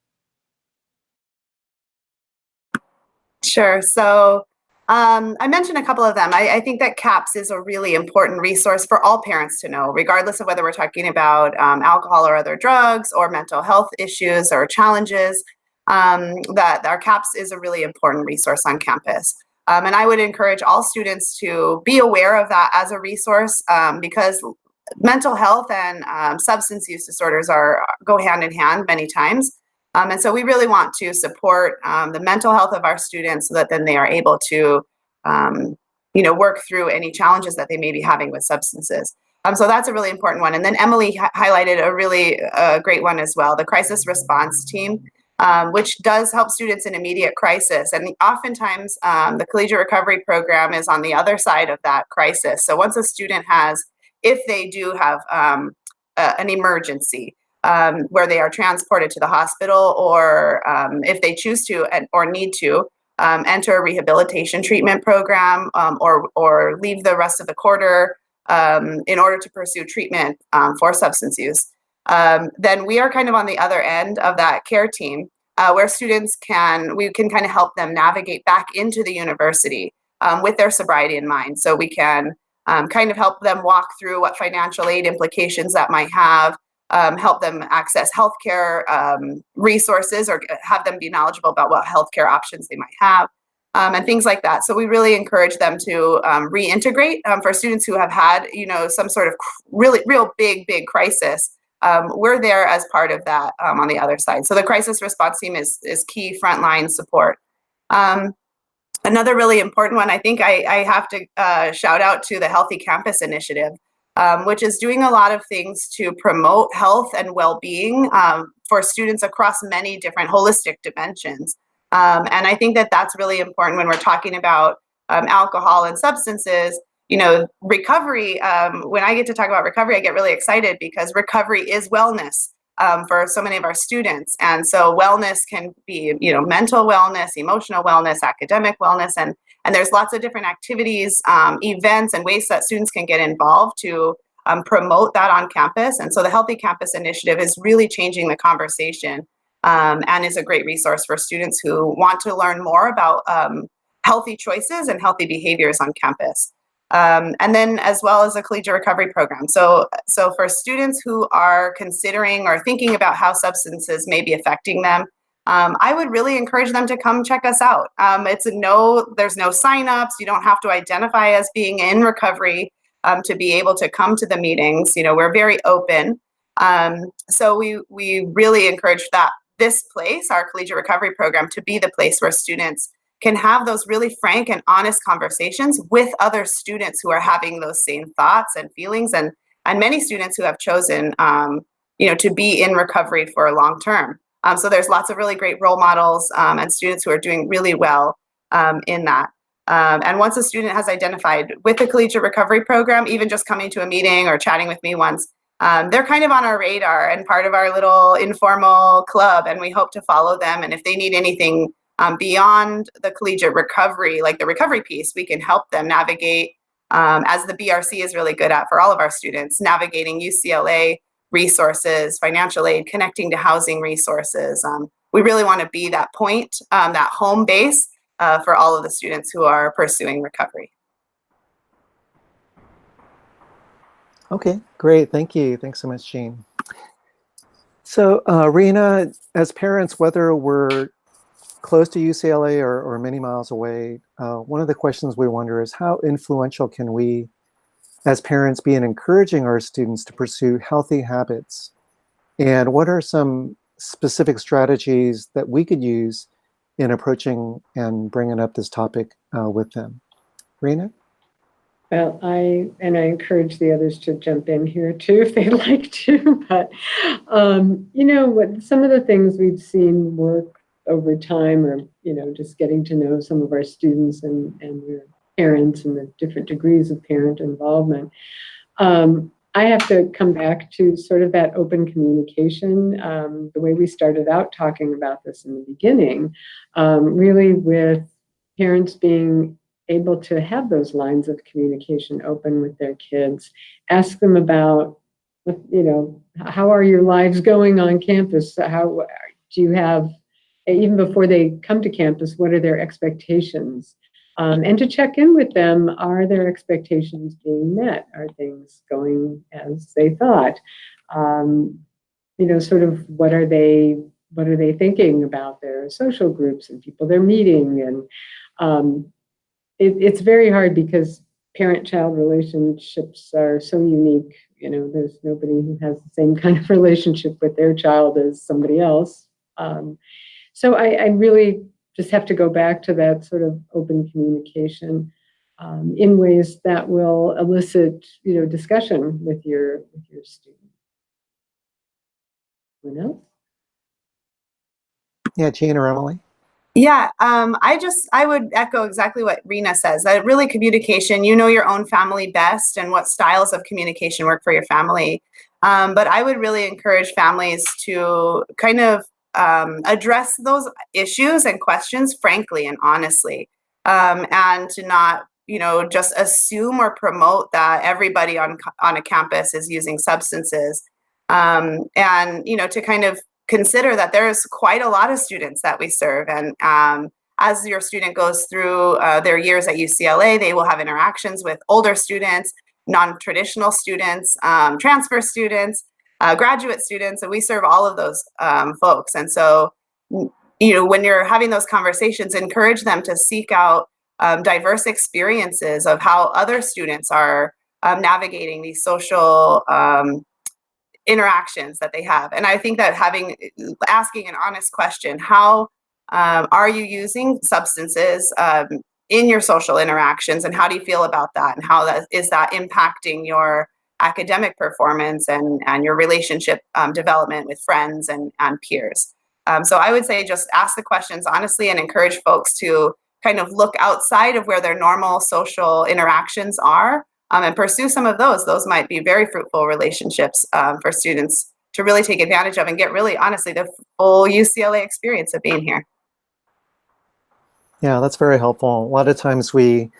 Sure. So I mentioned a couple of them. I think that CAPS is a really important resource for all parents to know, regardless of whether we're talking about alcohol or other drugs or mental health issues or challenges, that our CAPS is a really important resource on campus. And I would encourage all students to be aware of that as a resource, because mental health and substance use disorders go hand in hand many times. And so we really want to support the mental health of our students so that then they are able to, work through any challenges that they may be having with substances. So that's a really important one. And then Emily highlighted a really great one as well, the crisis response team, which does help students in immediate crisis. And oftentimes the collegiate recovery program is on the other side of that crisis. So once a student if they do have an emergency, where they are transported to the hospital, or if they choose to or need to enter a rehabilitation treatment program, or leave the rest of the quarter in order to pursue treatment for substance use, then we are kind of on the other end of that care team, where we can kind of help them navigate back into the university with their sobriety in mind. So we can kind of help them walk through what financial aid implications that might have, help them access healthcare resources, or have them be knowledgeable about what healthcare options they might have, and things like that. So we really encourage them to reintegrate. For students who have had, some sort of real big crisis, we're there as part of that on the other side. So the crisis response team is key frontline support. Another really important one, I think I have to shout out to the Healthy Campus Initiative, which is doing a lot of things to promote health and well-being for students across many different holistic dimensions. And I think that that's really important when we're talking about alcohol and substances. Recovery, when I get to talk about recovery, I get really excited because recovery is wellness for so many of our students. And so wellness can be, mental wellness, emotional wellness, academic wellness, and there's lots of different activities, events, and ways that students can get involved to promote that on campus. And so the Healthy Campus Initiative is really changing the conversation, and is a great resource for students who want to learn more about healthy choices and healthy behaviors on campus. And then as well as a collegiate recovery program. So for students who are considering or thinking about how substances may be affecting them, I would really encourage them to come check us out. There's no signups. You don't have to identify as being in recovery to be able to come to the meetings. We're very open. So we really encourage this place, our collegiate recovery program, to be the place where students can have those really frank and honest conversations with other students who are having those same thoughts and feelings, and many students who have chosen to be in recovery for a long term. So there's lots of really great role models and students who are doing really well in that. And once a student has identified with the collegiate recovery program, even just coming to a meeting or chatting with me once, they're kind of on our radar and part of our little informal club, and we hope to follow them. And if they need anything beyond the collegiate recovery, like the recovery piece, we can help them navigate, as the BRC is really good at for all of our students, navigating UCLA resources, financial aid, connecting to housing resources, we really want to be that point, that home base for all of the students who are pursuing recovery. Okay, great. Thank you. Thanks so much, Jean. So, Rena, as parents, whether we're close to UCLA or many miles away, one of the questions we wonder is how influential can we, as parents, be in encouraging our students to pursue healthy habits? And what are some specific strategies that we could use in approaching and bringing up this topic with them? Rena? Well, I encourage the others to jump in here too if they'd like to. But you know what? Some of the things we've seen work over time, or just getting to know some of our students and their parents and the different degrees of parent involvement. I have to come back to sort of that open communication, the way we started out talking about this in the beginning, really with parents being able to have those lines of communication open with their kids, ask them about, how are your lives going on campus? How do you have, even before they come to campus, what are their expectations? And to check in with them, are their expectations being met? Are things going as they thought? Sort of what are they thinking about their social groups and people they're meeting? And it's very hard because parent-child relationships are so unique. There's nobody who has the same kind of relationship with their child as somebody else. So I really just have to go back to that sort of open communication in ways that will elicit, discussion with your student. Anyone else? Yeah, Jean or Emily? Yeah, I would echo exactly what Rena says, that really communication, you know your own family best and what styles of communication work for your family. But I would really encourage families to kind of address those issues and questions frankly and honestly, and to not, just assume or promote that everybody on a campus is using substances, and, to kind of consider that there's quite a lot of students that we serve. And as your student goes through their years at UCLA, they will have interactions with older students, non-traditional students, transfer students, graduate students, and we serve all of those folks. And so, when you're having those conversations, encourage them to seek out diverse experiences of how other students are navigating these social interactions that they have. And I think that asking an honest question, how are you using substances in your social interactions, and how do you feel about that, and how is that impacting your academic performance and your relationship development with friends and peers? So I would say just ask the questions honestly and encourage folks to kind of look outside of where their normal social interactions are, and pursue some of those. Those might be very fruitful relationships for students to really take advantage of and get really, honestly, the full UCLA experience of being here. Yeah, that's very helpful. A lot of times we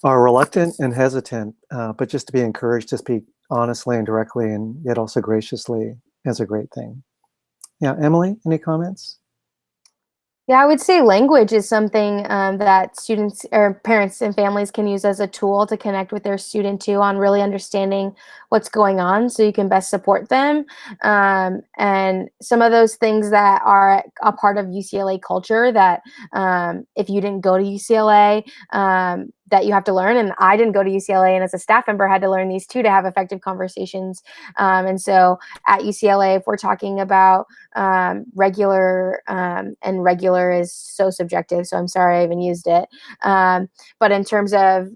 are reluctant and hesitant, but just to be encouraged to speak honestly and directly and yet also graciously is a great thing. Yeah, Emily, any comments? Yeah, I would say language is something that students or parents and families can use as a tool to connect with their student too, on really understanding what's going on so you can best support them. And some of those things that are a part of UCLA culture that if you didn't go to UCLA, that you have to learn. And I didn't go to UCLA, and as a staff member had to learn these too to have effective conversations. And so at UCLA, if we're talking about regular, and regular is so subjective, so I'm sorry I even used it. But in terms of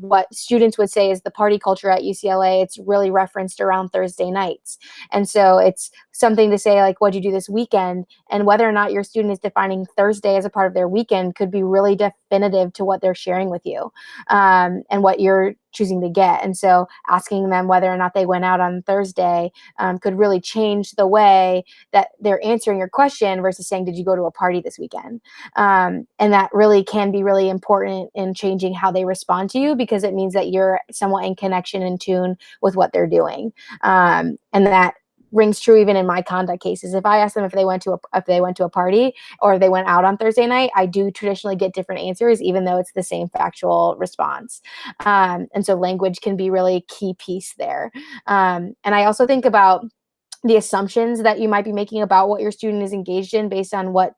what students would say is the party culture at UCLA, it's really referenced around Thursday nights. And so it's something to say like, what'd you do this weekend? And whether or not your student is defining Thursday as a part of their weekend could be really definitive to what they're sharing with you, and what you're choosing to get. And so asking them whether or not they went out on Thursday could really change the way that they're answering your question versus saying, did you go to a party this weekend? And that really can be really important in changing how they respond to you, because it means that you're somewhat in connection and tune with what they're doing. And that rings true even in my conduct cases. If I ask them if they went to a party or they went out on Thursday night, I do traditionally get different answers, even though it's the same factual response. And so language can be really key piece there. And I also think about the assumptions that you might be making about what your student is engaged in based on what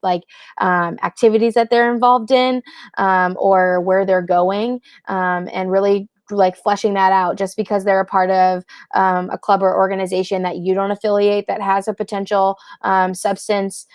activities that they're involved in, or where they're going, and really like fleshing that out. Just because they're a part of a club or organization that you don't affiliate that has a potential substance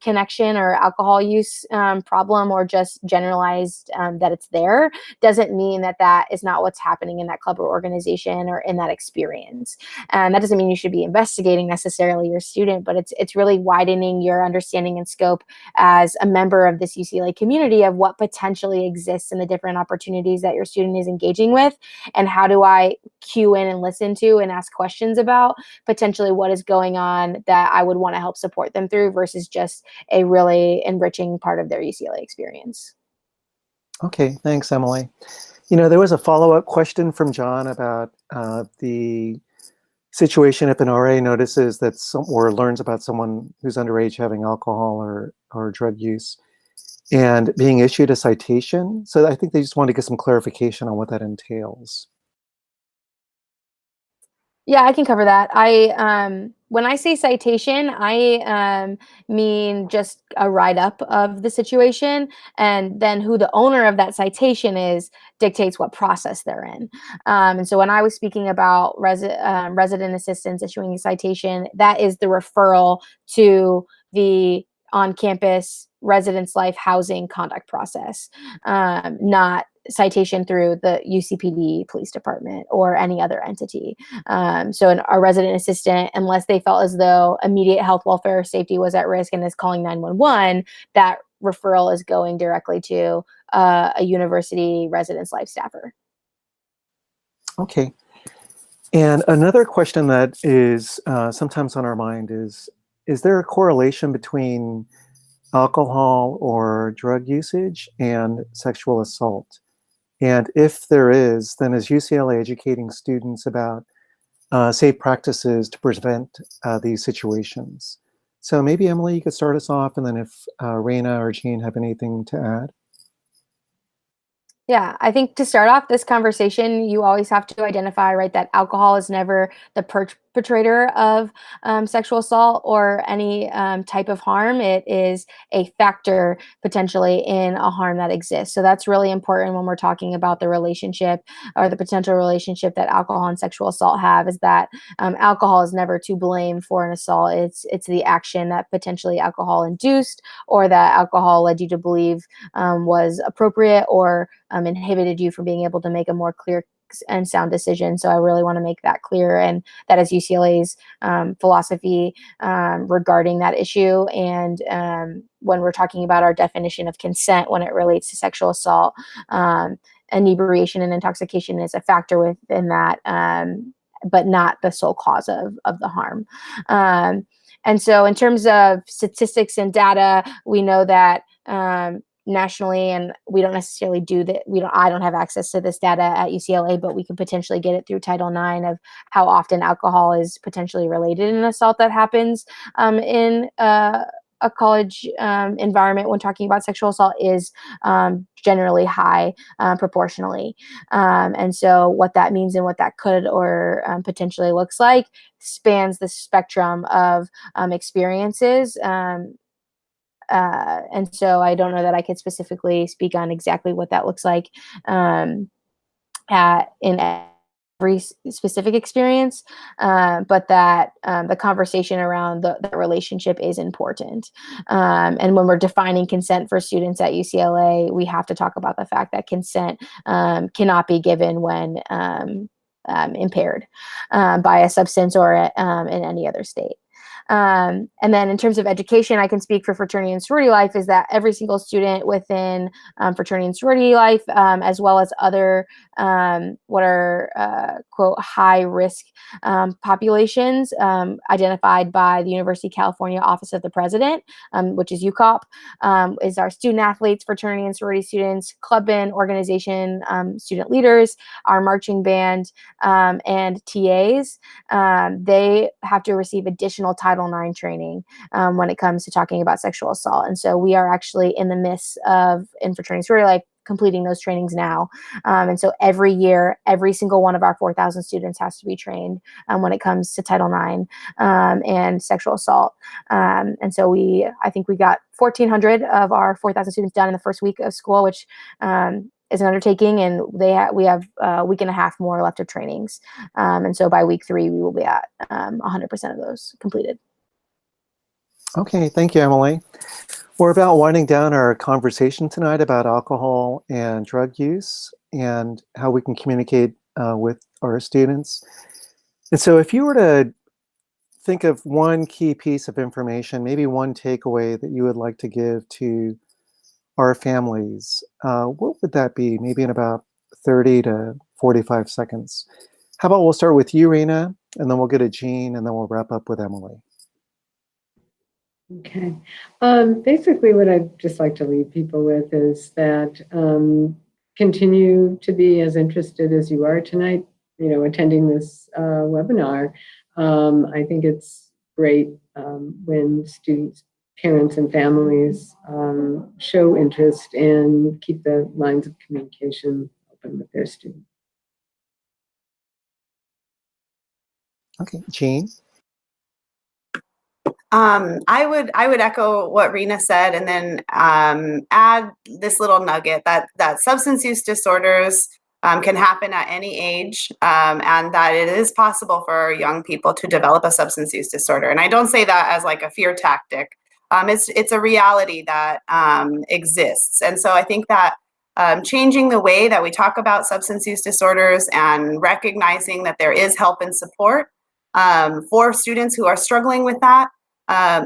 connection or alcohol use problem, or just generalized that it's there, doesn't mean that that is not what's happening in that club or organization or in that experience. And that doesn't mean you should be investigating necessarily your student, but it's really widening your understanding and scope as a member of this UCLA community of what potentially exists in the different opportunities that your student is engaging with, and how do I cue in and listen to and ask questions about potentially what is going on that I would want to help support them through, versus just a really enriching part of their UCLA experience. Okay, thanks, Emily. There was a follow-up question from John about the situation if an RA notices that or learns about someone who's underage having alcohol or drug use and being issued a citation. So I think they just want to get some clarification on what that entails. Yeah, I can cover that. When I say citation, I mean just a write-up of the situation, and then who the owner of that citation is dictates what process they're in. And so when I was speaking about resident assistants issuing a citation, that is the referral to the on-campus residence life housing conduct process, not citation through the UCPD police department or any other entity. So a resident assistant, unless they felt as though immediate health, welfare, or safety was at risk and is calling 911, that referral is going directly to a university residence life staffer. Okay. And another question that is sometimes on our mind is there a correlation between alcohol or drug usage and sexual assault? And if there is, then is UCLA educating students about safe practices to prevent these situations? So maybe Emily, you could start us off, and then if Rena or Jean have anything to add. Yeah, I think to start off this conversation, you always have to identify, right, that alcohol is never the perpetrator of sexual assault or any type of harm. It is a factor potentially in a harm that exists. So that's really important when we're talking about the relationship or the potential relationship that alcohol and sexual assault have, is that alcohol is never to blame for an assault. It's the action that potentially alcohol induced or that alcohol led you to believe was appropriate or inhibited you from being able to make a more clear and sound decision. So I really want to make that clear, and that is UCLA's philosophy regarding that issue. And when we're talking about our definition of consent when it relates to sexual assault, inebriation and intoxication is a factor within that, but not the sole cause of the harm. And so in terms of statistics and data, we know that nationally, and we don't necessarily do that. I don't have access to this data at UCLA, but we can potentially get it through Title IX of how often alcohol is potentially related in an assault that happens in a college environment when talking about sexual assault is generally high proportionally. And so what that means and what that could or potentially looks like spans the spectrum of experiences. And so I don't know that I could specifically speak on exactly what that looks like in every specific experience, but that the conversation around the relationship is important. And when we're defining consent for students at UCLA, we have to talk about the fact that consent cannot be given when impaired by a substance or in any other state. And then in terms of education, I can speak for fraternity and sorority life, is that every single student within fraternity and sorority life, as well as other what are quote high risk populations identified by the University of California Office of the President, which is UCOP, is our student athletes, fraternity and sorority students, club and organization student leaders, our marching band, and TAs. They have to receive additional Title IX training when it comes to talking about sexual assault. And so we are actually in the midst of, in fraternity and sorority life, completing those trainings now. And so every year, every single one of our 4,000 students has to be trained when it comes to Title IX and sexual assault. And so I think we got 1,400 of our 4,000 students done in the first week of school, which is an undertaking, and we have a week and a half more left of trainings. And so by week 3, we will be at 100% of those completed. Okay, thank you, Emily. We're about winding down our conversation tonight about alcohol and drug use and how we can communicate with our students. And so if you were to think of one key piece of information, maybe one takeaway that you would like to give to our families, what would that be? Maybe in about 30 to 45 seconds. How about we'll start with you, Rena, and then we'll go to Jean, and then we'll wrap up with Emily. Okay. Basically, what I'd just like to leave people with is that continue to be as interested as you are tonight, attending this webinar. I think it's great when students, parents, and families show interest and keep the lines of communication open with their students. Okay, Jean. I would echo what Rena said, and then add this little nugget that substance use disorders can happen at any age, and that it is possible for young people to develop a substance use disorder. And I don't say that as like a fear tactic. It's a reality that exists. And so I think that changing the way that we talk about substance use disorders and recognizing that there is help and support for students who are struggling with that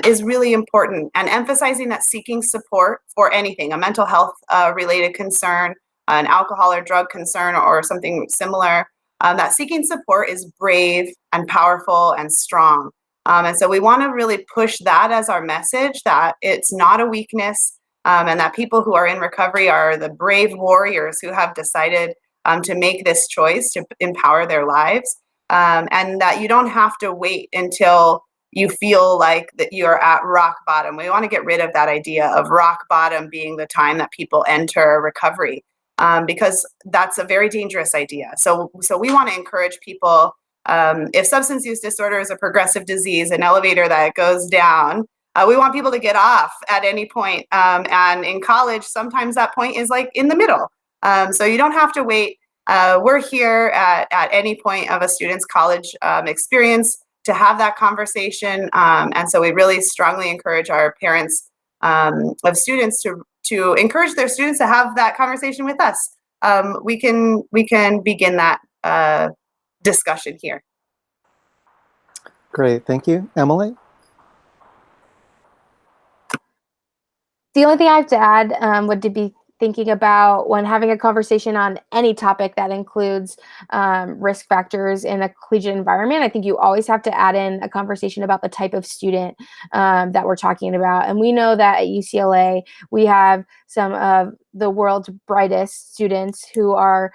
is really important, and emphasizing that seeking support for anything, a mental health related concern, an alcohol or drug concern, or something similar, that seeking support is brave and powerful and strong. And so we want to really push that as our message, that it's not a weakness, and that people who are in recovery are the brave warriors who have decided to make this choice to empower their lives, and that you don't have to wait until you feel like that you're at rock bottom. We want to get rid of that idea of rock bottom being the time that people enter recovery, because that's a very dangerous idea. So we want to encourage people, if substance use disorder is a progressive disease, an elevator that goes down, we want people to get off at any point. And in college, sometimes that point is like in the middle. So you don't have to wait. We're here at any point of a student's college experience to have that conversation. And so we really strongly encourage our parents of students to encourage their students to have that conversation with us. We can begin that discussion here. Great, thank you. Emily? The only thing I have to add would be thinking about when having a conversation on any topic that includes risk factors in a collegiate environment. I think you always have to add in a conversation about the type of student that we're talking about. And we know that at UCLA, we have some of the world's brightest students who are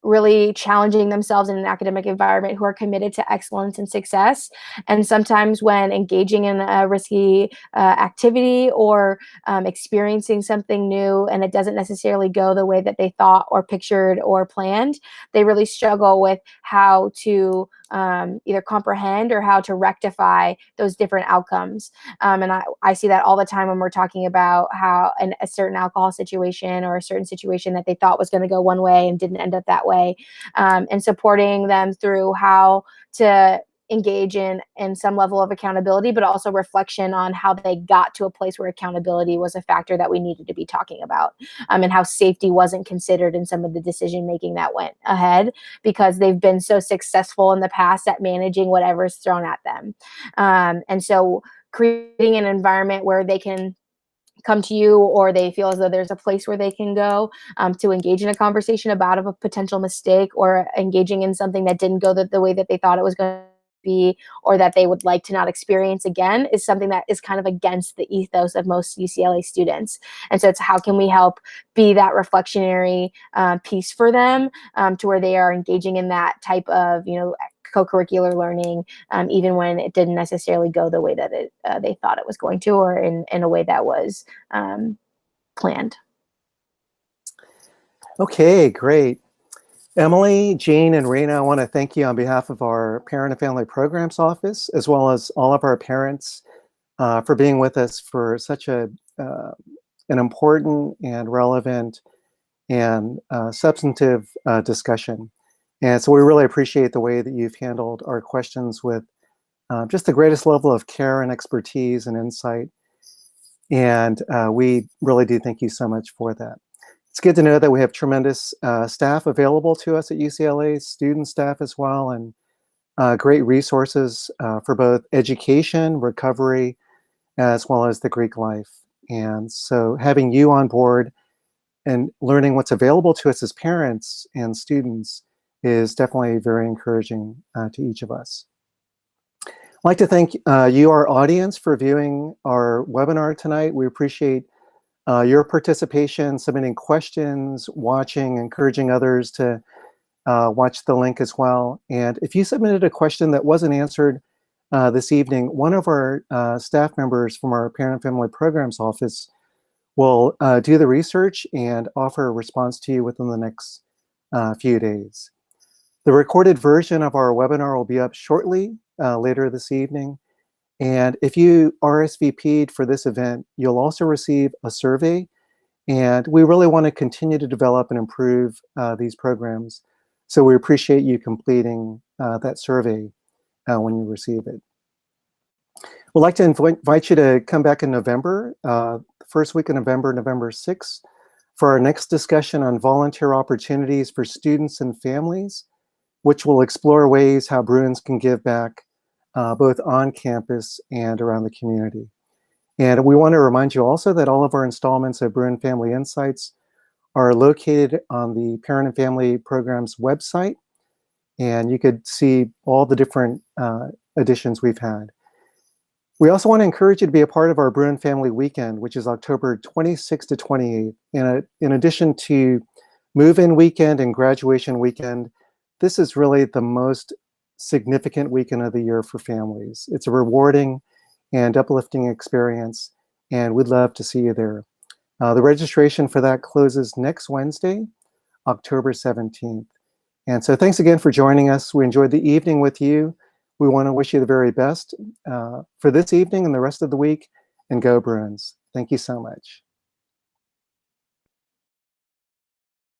really challenging themselves in an academic environment, who are committed to excellence and success. And sometimes when engaging in a risky activity or experiencing something new and it doesn't necessarily go the way that they thought or pictured or planned, they really struggle with how to either comprehend or how to rectify those different outcomes. And I see that all the time when we're talking about how a certain alcohol situation or a certain situation that they thought was going to go one way and didn't end up that way, and supporting them through how to engage in some level of accountability, but also reflection on how they got to a place where accountability was a factor that we needed to be talking about, and how safety wasn't considered in some of the decision making that went ahead, because they've been so successful in the past at managing whatever's thrown at them. And so creating an environment where they can come to you, or they feel as though there's a place where they can go to engage in a conversation about a potential mistake, or engaging in something that didn't go the way that they thought it was going to be, or that they would like to not experience again, is something that is kind of against the ethos of most UCLA students. And so it's how can we help be that reflectionary piece for them, to where they are engaging in that type of, co-curricular learning, even when it didn't necessarily go the way that they thought it was going to, or in a way that was planned. Okay, great. Emily, Jane, and Rena, I want to thank you on behalf of our Parent and Family Programs Office, as well as all of our parents, for being with us for such an important and relevant and substantive discussion. And so we really appreciate the way that you've handled our questions with just the greatest level of care and expertise and insight. And we really do thank you so much for that. It's good to know that we have tremendous staff available to us at UCLA, student staff as well, and great resources for both education, recovery, as well as the Greek life. And so having you on board and learning what's available to us as parents and students is definitely very encouraging to each of us. I'd like to thank you, our audience, for viewing our webinar tonight. We appreciate your participation, submitting questions, watching, encouraging others to watch the link as well. And if you submitted a question that wasn't answered this evening, one of our staff members from our Parent and Family Programs Office will do the research and offer a response to you within the next few days. The recorded version of our webinar will be up shortly later this evening. And if you RSVP'd for this event, you'll also receive a survey. And we really want to continue to develop and improve these programs. So we appreciate you completing that survey when you receive it. We'd like to invite you to come back in November, the first week of November, November 6th, for our next discussion on volunteer opportunities for students and families, which will explore ways how Bruins can give back both on campus and around the community. And we want to remind you also that all of our installments of Bruin Family Insights are located on the Parent and Family Programs website, and you could see all the different editions we've had. We also want to encourage you to be a part of our Bruin Family Weekend, which is October 26th to 28th. In addition to move-in weekend and graduation weekend, this is really the most significant weekend of the year for families. It's a rewarding and uplifting experience, and we'd love to see you there. The registration for that closes next Wednesday, October 17th. And so thanks again for joining us. We enjoyed the evening with you. We want to wish you the very best for this evening and the rest of the week, and go Bruins. Thank you so much.